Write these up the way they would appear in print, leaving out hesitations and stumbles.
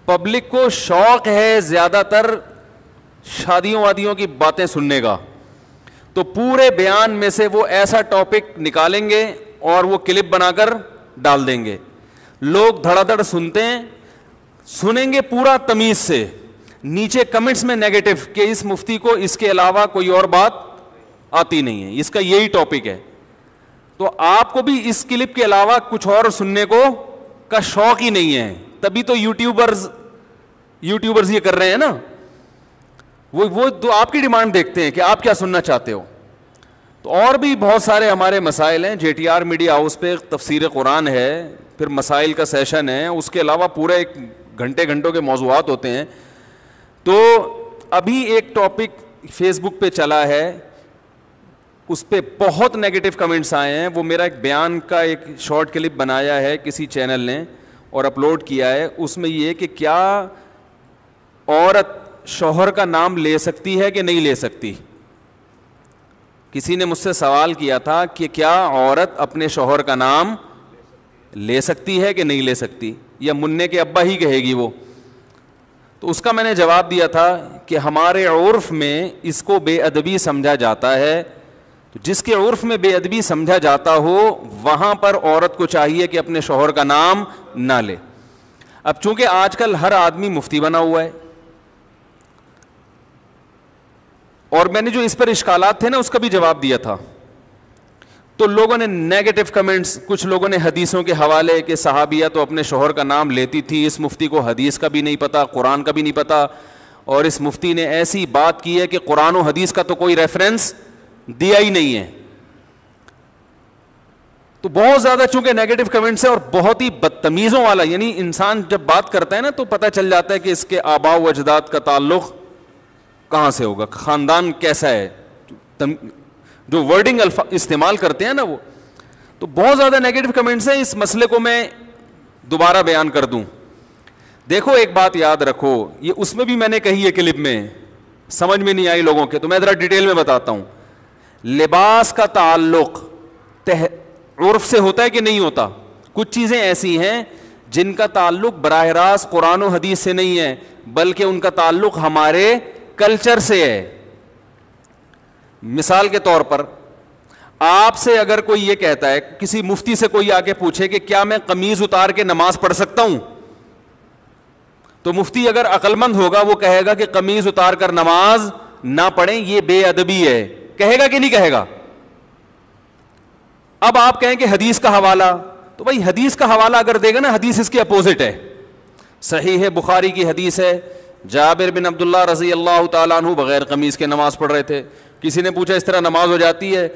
Public کو شوق ہے زیادہ تر شادیوں وادیوں کی باتیں سننے کا, تو پورے بیان میں سے وہ ایسا ٹاپک نکالیں گے اور وہ کلپ بنا کر ڈال دیں گے. لوگ دھڑا دھڑ سنتے ہیں, سنیں گے پورا تمیز سے, نیچے کمنٹس میں نیگیٹو کہ اس مفتی کو اس کے علاوہ کوئی اور بات آتی نہیں ہے, اس کا یہی ٹاپک ہے. تو آپ کو بھی اس کلپ کے علاوہ کچھ اور سننے کو کا شوق ہی نہیں ہے, تبھی تو یوٹیوبرز یہ کر رہے ہیں نا, وہ تو آپ کی ڈیمانڈ دیکھتے ہیں کہ آپ کیا سننا چاہتے ہو. تو اور بھی بہت سارے ہمارے مسائل ہیں. JTR میڈیا ہاؤس پہ تفسیر قرآن ہے, پھر مسائل کا سیشن ہے, اس کے علاوہ پورے ایک گھنٹوں کے موضوعات ہوتے ہیں. تو ابھی ایک ٹاپک فیس بک پہ چلا ہے, اس پہ بہت نیگیٹو کمنٹس آئے ہیں. وہ میرا ایک بیان کا ایک شارٹ کلپ بنایا ہے کسی چینل نے اور اپلوڈ کیا ہے. اس میں یہ کہ کیا عورت شوہر کا نام لے سکتی ہے کہ نہیں لے سکتی. کسی نے مجھ سے سوال کیا تھا کہ کیا عورت اپنے شوہر کا نام لے سکتی ہے کہ نہیں لے سکتی, یا منع کے ابا ہی کہے گی وہ. تو اس کا میں نے جواب دیا تھا کہ ہمارے عرف میں اس کو بے ادبی سمجھا جاتا ہے. تو جس کے عرف میں بے ادبی سمجھا جاتا ہو وہاں پر عورت کو چاہیے کہ اپنے شوہر کا نام نہ لے. اب چونکہ آج کل ہر آدمی مفتی بنا ہوا ہے, اور میں نے جو اس پر اشکالات تھے نا اس کا بھی جواب دیا تھا, تو لوگوں نے نیگیٹو کمنٹس, کچھ لوگوں نے حدیثوں کے حوالے کہ صحابیہ تو اپنے شوہر کا نام لیتی تھی, اس مفتی کو حدیث کا بھی نہیں پتا, قرآن کا بھی نہیں پتا, اور اس مفتی نے ایسی بات کی ہے کہ قرآن و حدیث کا تو کوئی ریفرنس دیا ہی نہیں ہے. تو بہت زیادہ چونکہ نیگیٹو کمنٹس ہے اور بہت ہی بدتمیزوں والا, یعنی انسان جب بات کرتا ہے نا تو پتہ چل جاتا ہے کہ اس کے آباء و اجداد کا تعلق کہاں سے ہوگا, خاندان کیسا ہے, جو ورڈنگ استعمال کرتے ہیں نا وہ. تو بہت زیادہ نیگیٹو کمنٹس ہیں. اس مسئلے کو میں دوبارہ بیان کر دوں. دیکھو ایک بات یاد رکھو, یہ اس میں بھی میں نے کہی ہے کلپ میں, سمجھ میں نہیں آئی لوگوں کے, تو میں ذرا ڈیٹیل میں بتاتا ہوں. لباس کا تعلق عرف سے ہوتا ہے کہ نہیں ہوتا. کچھ چیزیں ایسی ہیں جن کا تعلق براہ راست قرآن و حدیث سے نہیں ہے, بلکہ ان کا تعلق ہمارے کلچر سے ہے. مثال کے طور پر آپ سے اگر کوئی یہ کہتا ہے, کسی مفتی سے کوئی آ کے پوچھے کہ کیا میں قمیض اتار کے نماز پڑھ سکتا ہوں, تو مفتی اگر عقل مند ہوگا وہ کہے گا کہ قمیض اتار کر نماز نہ پڑھیں, یہ بے ادبی ہے. کہے گا کہ نہیں کہے گا؟ اب آپ کہیں کہ حدیث کا حوالہ, تو بھائی حدیث کا حوالہ اگر دے گا نا, حدیث اس کے اپوزٹ ہے. صحیح ہے, بخاری کی حدیث ہے, جابر بن عبداللہ رضی اللہ تعالیٰ عنہ بغیر قمیض کے نماز پڑھ رہے تھے. کسی نے پوچھا اس طرح نماز ہو جاتی ہے,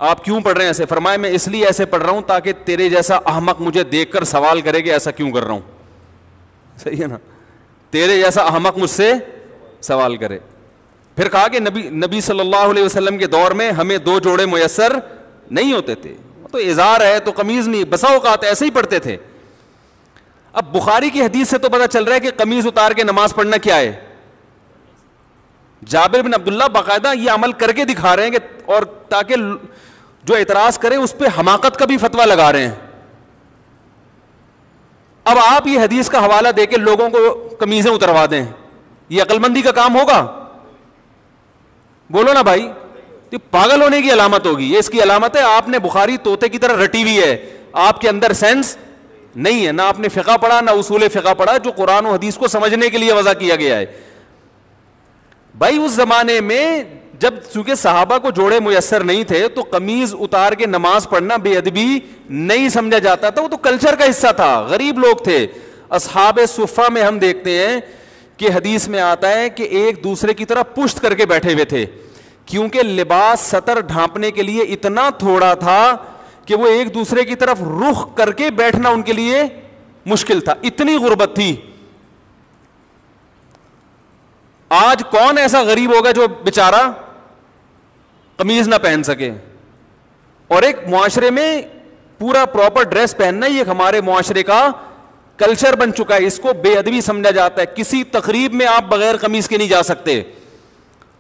آپ کیوں پڑھ رہے ہیں ایسے؟ فرمایا میں اس لیے ایسے پڑھ رہا ہوں تاکہ تیرے جیسا احمق مجھے دیکھ کر سوال کرے کہ ایسا کیوں کر رہا ہوں. صحیح ہے نا, تیرے جیسا احمق مجھ سے سوال کرے. پھر کہا کہ نبی صلی اللہ علیہ وسلم کے دور میں ہمیں 2 جوڑے میسر نہیں ہوتے تھے, تو ازار ہے تو قمیض نہیں, بسا اوقات ایسے ہی پڑھتے تھے. اب بخاری کی حدیث سے تو پتہ چل رہا ہے کہ قمیض اتار کے نماز پڑھنا کیا ہے. جابر بن عبداللہ باقاعدہ یہ عمل کر کے دکھا رہے ہیں کہ, اور تاکہ جو اعتراض کریں اس پہ حماقت کا بھی فتویٰ لگا رہے ہیں. اب آپ یہ حدیث کا حوالہ دے کے لوگوں کو قمیضیں اتروا دیں, یہ عقل مندی کا کام ہوگا؟ بولو نا بھائی, یہ پاگل ہونے کی علامت ہوگی. یہ اس کی علامت ہے آپ نے بخاری طوطے کی طرح رٹی ہوئی ہے, آپ کے اندر سینس نہیں ہے, نہ آپ نے فقہ پڑھا نہ اصول فقہ پڑھا جو قرآن و حدیث کو سمجھنے کے لیے وضع کیا گیا ہے. بھائی اس زمانے میں جب چونکہ صحابہ کو جوڑے میسر نہیں تھے تو قمیض اتار کے نماز پڑھنا بے ادبی نہیں سمجھا جاتا تھا, وہ تو کلچر کا حصہ تھا, غریب لوگ تھے. اصحاب صفہ میں ہم دیکھتے ہیں کہ حدیث میں آتا ہے کہ ایک دوسرے کی طرح پشت کر کے بیٹھے ہوئے تھے, کیونکہ لباس سطر ڈھانپنے کے لیے اتنا تھوڑا تھا کہ وہ ایک دوسرے کی طرف رخ کر کے بیٹھنا ان کے لیے مشکل تھا, اتنی غربت تھی. آج کون ایسا غریب ہوگا جو بیچارہ قمیض نہ پہن سکے؟ اور ایک معاشرے میں پورا پراپر ڈریس پہننا یہ ہمارے معاشرے کا کلچر بن چکا ہے, اس کو بے ادبی سمجھا جاتا ہے. کسی تقریب میں آپ بغیر قمیض کے نہیں جا سکتے,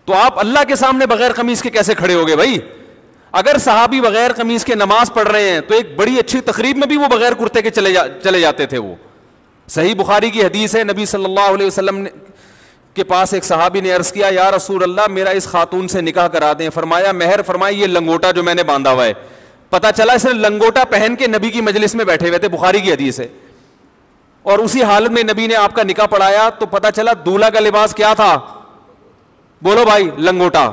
تو آپ اللہ کے سامنے بغیر قمیض کے کیسے کھڑے ہوگے بھائی؟ اگر صحابی بغیر قمیض کے نماز پڑھ رہے ہیں تو ایک بڑی اچھی تقریب میں بھی وہ بغیر کرتے کے چلے جاتے تھے. وہ صحیح بخاری کی حدیث ہے, نبی صلی اللہ علیہ وسلم کے پاس ایک صحابی نے عرض کیا, یا رسول اللہ میرا اس خاتون سے نکاح کرا دیں. فرمایا مہر فرمایا یہ لنگوٹا جو میں نے باندھا ہوا ہے. پتا چلا اس نے لنگوٹا پہن کے نبی کی مجلس میں بیٹھے ہوئے تھے, بخاری کی حدیث ہے, اور اسی حالت میں نبی نے آپ کا نکاح پڑھایا تو پتا چلا دولہا کا لباس کیا تھا, بولو بھائی, لنگوٹا.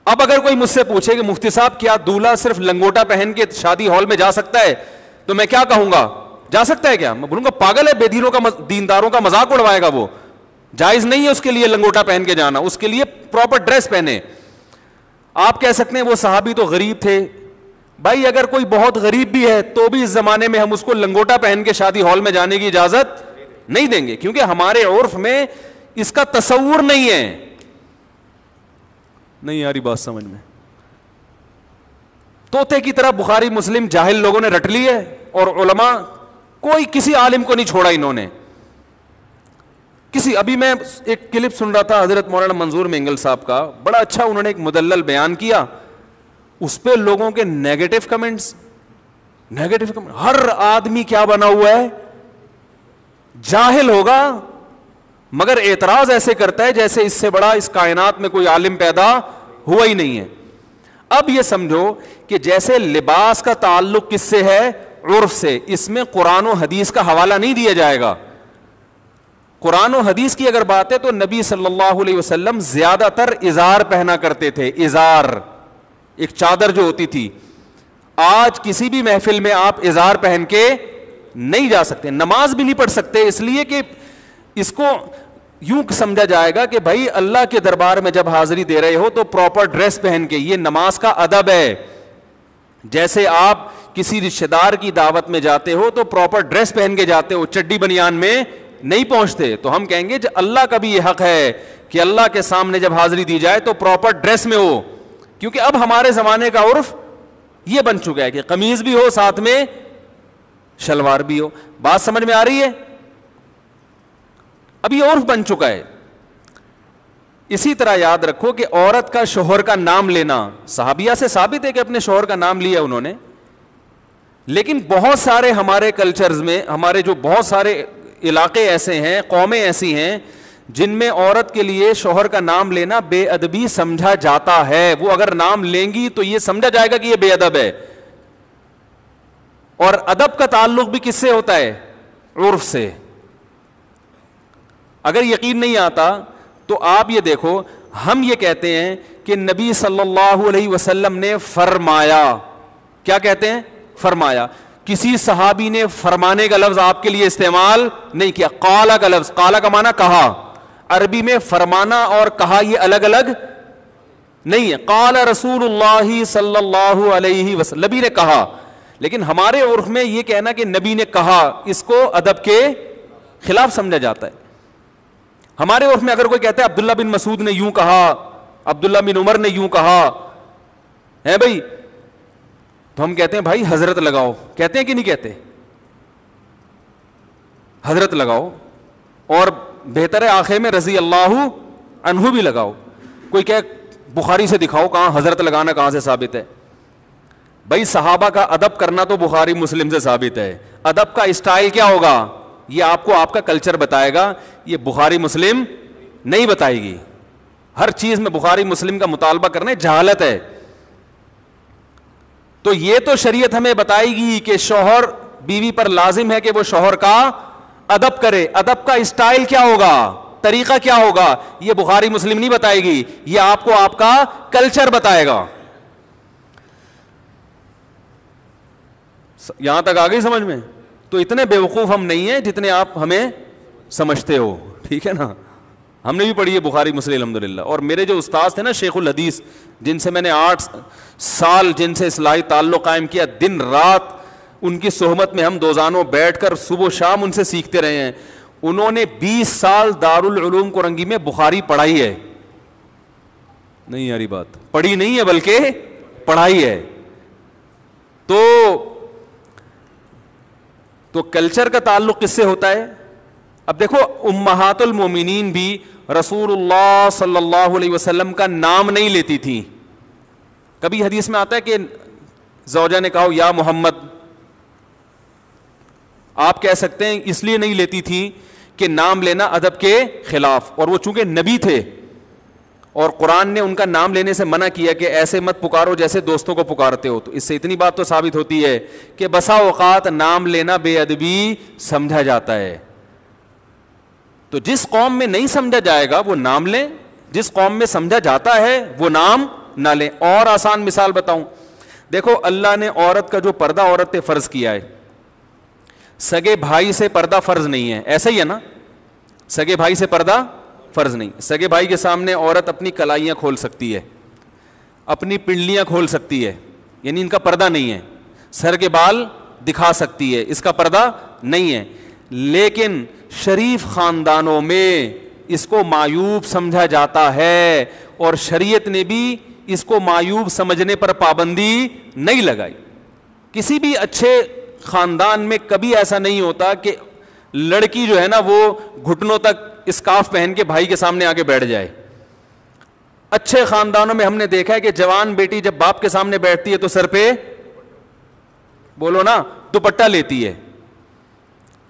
اب اگر کوئی مجھ سے پوچھے کہ مفتی صاحب کیا دولہا صرف لنگوٹا پہن کے شادی ہال میں جا سکتا ہے, تو میں کیا کہوں گا, جا سکتا ہے کیا؟ میں بولوں گا پاگل ہے, بے دینوں کا دینداروں کا مذاق اڑوائے گا وہ. جائز نہیں ہے اس کے لیے لنگوٹا پہن کے جانا, اس کے لیے پراپر ڈریس پہنے. آپ کہہ سکتے ہیں وہ صحابی تو غریب تھے. بھائی اگر کوئی بہت غریب بھی ہے تو بھی اس زمانے میں ہم اس کو لنگوٹا پہن کے شادی ہال میں جانے کی اجازت نہیں دیں گے, کیونکہ ہمارے عرف میں اس کا تصور نہیں ہے. نہیں آ رہی بات سمجھ میں؟ طوطے کی طرح بخاری مسلم جاہل لوگوں نے رٹ لی ہے, اور علماء کوئی کسی عالم کو نہیں چھوڑا انہوں نے. ابھی میں ایک کلپ سن رہا تھا حضرت مولانا منظور مینگل صاحب کا, بڑا اچھا انہوں نے ایک مدلل بیان کیا. اس پہ لوگوں کے نیگیٹو کمنٹس, ہر آدمی کیا بنا ہوا ہے, جاہل ہوگا مگر اعتراض ایسے کرتا ہے جیسے اس سے بڑا اس کائنات میں کوئی عالم پیدا ہوا ہی نہیں ہے. اب یہ سمجھو کہ جیسے لباس کا تعلق کس سے ہے, عرف سے, اس میں قرآن و حدیث کا حوالہ نہیں دیا جائے گا. قرآن و حدیث کی اگر بات ہے تو نبی صلی اللہ علیہ وسلم زیادہ تر ازار پہنا کرتے تھے. ازار ایک چادر جو ہوتی تھی. آج کسی بھی محفل میں آپ ازار پہن کے نہیں جا سکتے, نماز بھی نہیں پڑھ سکتے, اس لیے کہ اس کو یوں سمجھا جائے گا کہ بھائی اللہ کے دربار میں جب حاضری دے رہے ہو تو پراپر ڈریس پہن کے, یہ نماز کا ادب ہے. جیسے آپ کسی رشتہ دار کی دعوت میں جاتے ہو تو پراپر ڈریس پہن کے جاتے ہو, چڈی بنیان میں نہیں پہنچتے. تو ہم کہیں گے کہ اللہ کا بھی یہ حق ہے کہ اللہ کے سامنے جب حاضری دی جائے تو پراپر ڈریس میں ہو, کیونکہ اب ہمارے زمانے کا عرف یہ بن چکا ہے کہ قمیض بھی ہو ساتھ میں شلوار بھی ہو. بات سمجھ میں آ رہی ہے؟ اب یہ عرف بن چکا ہے. اسی طرح یاد رکھو کہ عورت کا شوہر کا نام لینا صحابیہ سے ثابت ہے کہ اپنے شوہر کا نام لیا انہوں نے, لیکن بہت سارے ہمارے کلچرز میں, ہمارے جو بہت سارے علاقے ایسے ہیں, قومیں ایسی ہیں جن میں عورت کے لیے شوہر کا نام لینا بے ادبی سمجھا جاتا ہے. وہ اگر نام لیں گی تو یہ سمجھا جائے گا کہ یہ بے ادب ہے. اور ادب کا تعلق بھی کس سے ہوتا ہے, عرف سے. اگر یقین نہیں آتا تو آپ یہ دیکھو, ہم یہ کہتے ہیں کہ نبی صلی اللہ علیہ وسلم نے فرمایا. کیا کہتے ہیں؟ فرمایا. کسی صحابی نے فرمانے کا لفظ آپ کے لیے استعمال نہیں کیا. قالا کا لفظ, قالا کا معنی کہا. عربی میں فرمانا اور کہا یہ الگ الگ نہیں ہے. قال رسول اللہ صلی اللہ علیہ وسلم, نبی نے کہا. لیکن ہمارے عرف میں یہ کہنا کہ نبی نے کہا, اس کو ادب کے خلاف سمجھا جاتا ہے. ہمارے عرف میں اگر کوئی کہتا ہے عبداللہ بن مسعود نے یوں کہا, عبداللہ بن عمر نے یوں کہا ہے بھائی, تو ہم کہتے ہیں بھائی حضرت لگاؤ. کہتے ہیں کہ نہیں کہتے؟ حضرت لگاؤ, اور بہتر ہے آخر میں رضی اللہ عنہ بھی لگاؤ. کوئی کہ بخاری سے دکھاؤ کہاں حضرت لگانا کہاں سے ثابت ہے. بھائی صحابہ کا ادب کرنا تو بخاری مسلم سے ثابت ہے. ادب کا اسٹائل کیا ہوگا یہ آپ کو آپ کا کلچر بتائے گا, یہ بخاری مسلم نہیں بتائے گی. ہر چیز میں بخاری مسلم کا مطالبہ کرنا جہالت ہے. تو یہ تو شریعت ہمیں بتائے گی کہ شوہر بیوی پر لازم ہے کہ وہ شوہر کا ادب کرے. ادب کا اسٹائل کیا ہوگا, طریقہ کیا ہوگا, یہ بخاری مسلم نہیں بتائے گی, یہ آپ کو آپ کا کلچر بتائے گا. یہاں تک آ گئی سمجھ میں؟ تو اتنے بیوقوف ہم نہیں ہیں جتنے آپ ہمیں سمجھتے ہو, ٹھیک ہے نا. ہم نے بھی پڑھی ہے بخاری مسلم الحمدللہ. اور میرے جو استاد تھے نا شیخ الحدیث, جن سے میں نے 8 سال جن سے اصلاحی تعلق قائم کیا, دن رات ان کی صحبت میں ہم دوزانوں بیٹھ کر صبح و شام ان سے سیکھتے رہے ہیں. انہوں نے 20 سال دارالعلوم کورنگی میں بخاری پڑھائی ہے. نہیں یاری بات, پڑھی نہیں ہے بلکہ پڑھائی ہے. تو کلچر کا تعلق کس سے ہوتا ہے؟ اب دیکھو امہات المومنین بھی رسول اللہ صلی اللہ علیہ وسلم کا نام نہیں لیتی تھیں. کبھی حدیث میں آتا ہے کہ زوجہ نے کہا یا محمد, آپ کہہ سکتے ہیں اس لیے نہیں لیتی تھی کہ نام لینا ادب کے خلاف، اور وہ چونکہ نبی تھے اور قرآن نے ان کا نام لینے سے منع کیا کہ ایسے مت پکارو جیسے دوستوں کو پکارتے ہو، تو اس سے اتنی بات تو ثابت ہوتی ہے کہ بسا اوقات نام لینا بے ادبی سمجھا جاتا ہے. تو جس قوم میں نہیں سمجھا جائے گا وہ نام لیں، جس قوم میں سمجھا جاتا ہے وہ نام نہ لیں. اور آسان مثال بتاؤں، دیکھو اللہ نے عورت کا جو پردہ عورت پہ فرض کیا ہے، سگے بھائی سے پردہ فرض نہیں ہے، ایسا ہی ہے نا؟ سگے بھائی سے پردہ فرض نہیں. سگے بھائی کے سامنے عورت اپنی کلائیاں کھول سکتی ہے، اپنی پنڈلیاں کھول سکتی ہے، یعنی ان کا پردہ نہیں ہے. سر کے بال دکھا سکتی ہے، اس کا پردہ نہیں ہے. لیکن شریف خاندانوں میں اس کو معیوب سمجھا جاتا ہے، اور شریعت نے بھی اس کو معیوب سمجھنے پر پابندی نہیں لگائی. کسی بھی اچھے خاندان میں کبھی ایسا نہیں ہوتا کہ لڑکی جو ہے نا وہ گھٹنوں تک اسکارف پہن کے بھائی کے سامنے آ کے بیٹھ جائے. اچھے خاندانوں میں ہم نے دیکھا ہے کہ جوان بیٹی جب باپ کے سامنے بیٹھتی ہے تو سر پہ بولو نا دوپٹہ لیتی ہے،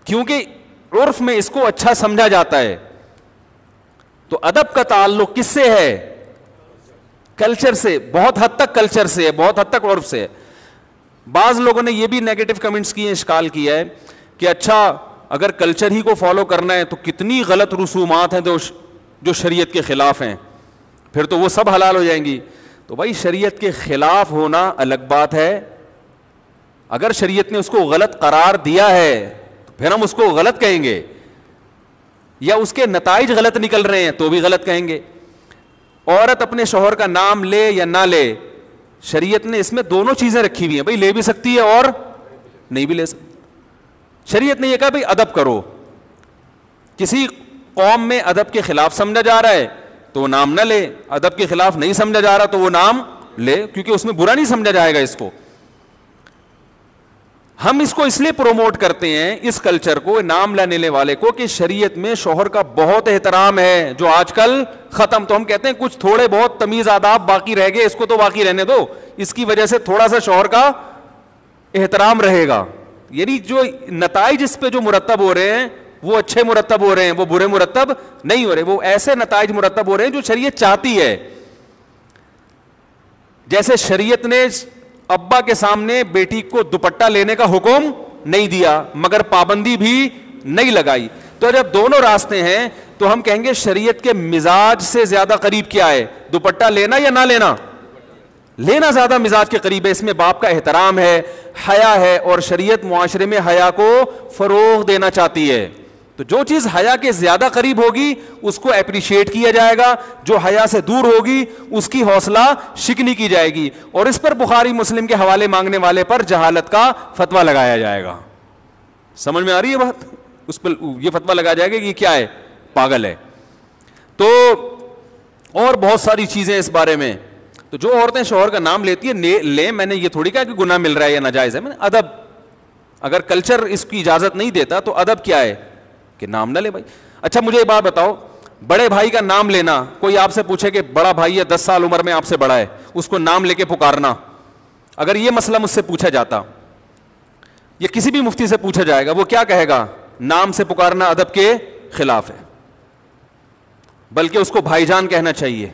کیونکہ عرف میں اس کو اچھا سمجھا جاتا ہے. تو ادب کا تعلق کس سے ہے؟ کلچر سے، بہت حد تک کلچر سے ہے، بہت حد تک عرف سے ہے. بعض لوگوں نے یہ بھی نیگیٹو کمنٹس کیے، اشکال کیا ہے کہ اچھا اگر کلچر ہی کو فالو کرنا ہے تو کتنی غلط رسومات ہیں جو شریعت کے خلاف ہیں، پھر تو وہ سب حلال ہو جائیں گی. تو بھائی شریعت کے خلاف ہونا الگ بات ہے، اگر شریعت نے اس کو غلط قرار دیا ہے تو پھر ہم اس کو غلط کہیں گے، یا اس کے نتائج غلط نکل رہے ہیں تو بھی غلط کہیں گے. عورت اپنے شوہر کا نام لے یا نہ لے، شریعت نے اس میں دونوں چیزیں رکھی ہوئی ہیں، بھائی لے بھی سکتی ہے اور نہیں بھی لے سکتی. شریعت نے یہ کہا بھائی ادب کرو. کسی قوم میں ادب کے خلاف سمجھا جا رہا ہے تو وہ نام نہ لے، ادب کے خلاف نہیں سمجھا جا رہا تو وہ نام لے، کیونکہ اس میں برا نہیں سمجھا جائے گا اس کو. ہم اس کو اس لیے پروموٹ کرتے ہیں اس کلچر کو، نام لینے والے کو، کہ شریعت میں شوہر کا بہت احترام ہے جو آج کل ختم. تو ہم کہتے ہیں کچھ تھوڑے بہت تمیز آداب باقی رہ گئے، اس کو تو باقی رہنے دو، اس کی وجہ سے تھوڑا سا شوہر کا احترام رہے گا. یعنی جو نتائج اس پہ جو مرتب ہو رہے ہیں وہ اچھے مرتب ہو رہے ہیں، وہ برے مرتب نہیں ہو رہے، وہ ایسے نتائج مرتب ہو رہے ہیں جو شریعت چاہتی ہے. جیسے شریعت نے ابا کے سامنے بیٹی کو دوپٹہ لینے کا حکم نہیں دیا مگر پابندی بھی نہیں لگائی. تو جب دونوں راستے ہیں تو ہم کہیں گے شریعت کے مزاج سے زیادہ قریب کیا ہے؟ دوپٹہ لینا یا نہ لینا؟ لینا زیادہ مزاج کے قریب ہے. اس میں باپ کا احترام ہے، حیا ہے، اور شریعت معاشرے میں حیا کو فروغ دینا چاہتی ہے. تو جو چیز حیا کے زیادہ قریب ہوگی اس کو اپریشیٹ کیا جائے گا، جو حیا سے دور ہوگی اس کی حوصلہ شکنی کی جائے گی، اور اس پر بخاری مسلم کے حوالے مانگنے والے پر جہالت کا فتویٰ لگایا جائے گا. سمجھ میں آ رہی ہے بات؟ اس پر یہ فتویٰ لگایا جائے گا کہ یہ کیا ہے؟ پاگل ہے. تو اور بہت ساری چیزیں اس بارے میں. تو جو عورتیں شوہر کا نام لیتی ہیں لیں، میں نے یہ تھوڑی کہا کہ گناہ مل رہا ہے یا ناجائز ہے، میں نے ادب، اگر کلچر اس کی اجازت نہیں دیتا تو ادب کیا ہے کہ نام نہ لے بھائی. اچھا مجھے یہ بات بتاؤ، بڑے بھائی کا نام لینا، کوئی آپ سے پوچھے کہ بڑا بھائی ہے 10 سال عمر میں آپ سے بڑا ہے، اس کو نام لے کے پکارنا، اگر یہ مسئلہ مجھ سے پوچھا جاتا یا کسی بھی مفتی سے پوچھا جائے گا، وہ کیا کہے گا؟ نام سے پکارنا ادب کے خلاف ہے، بلکہ اس کو بھائی جان کہنا چاہیے،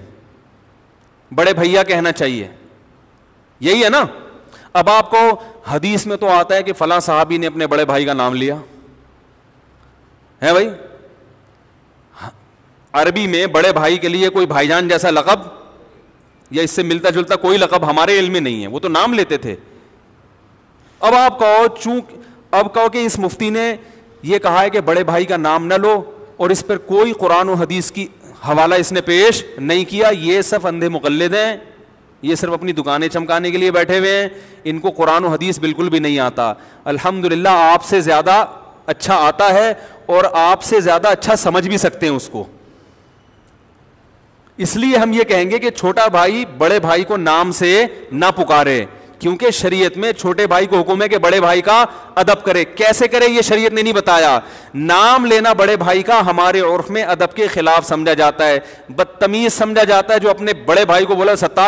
بڑے بھیا کہنا چاہیے. یہی ہے نا؟ اب آپ کو حدیث میں تو آتا ہے کہ فلاں صحابی نے اپنے بڑے بھائی کا نام لیا ہے بھائی. عربی میں بڑے بھائی کے لیے کوئی بھائی جان جیسا لقب یا اس سے ملتا جلتا کوئی لقب ہمارے علم میں نہیں ہے، وہ تو نام لیتے تھے. اب آپ کہو کہ اس مفتی نے یہ کہا ہے کہ بڑے بھائی کا نام نہ لو، اور اس پر کوئی قرآن و حدیث کی حوالہ اس نے پیش نہیں کیا. یہ سب اندھے مقلد ہیں، یہ صرف اپنی دکانیں چمکانے کے لیے بیٹھے ہوئے ہیں، ان کو قرآن و حدیث بالکل بھی نہیں آتا. الحمدللہ آپ سے زیادہ اچھا آتا ہے اور آپ سے زیادہ اچھا سمجھ بھی سکتے ہیں اس کو. اس لیے ہم یہ کہیں گے کہ چھوٹا بھائی بڑے بھائی کو نام سے نہ پکارے، کیونکہ شریعت میں چھوٹے بھائی کو حکم ہے کہ بڑے بھائی کا ادب کرے. کیسے کرے یہ شریعت نے نہیں بتایا. نام لینا بڑے بھائی کا ہمارے عرف میں ادب کے خلاف سمجھا جاتا ہے، بدتمیز سمجھا جاتا ہے جو اپنے بڑے بھائی کو بولا ستار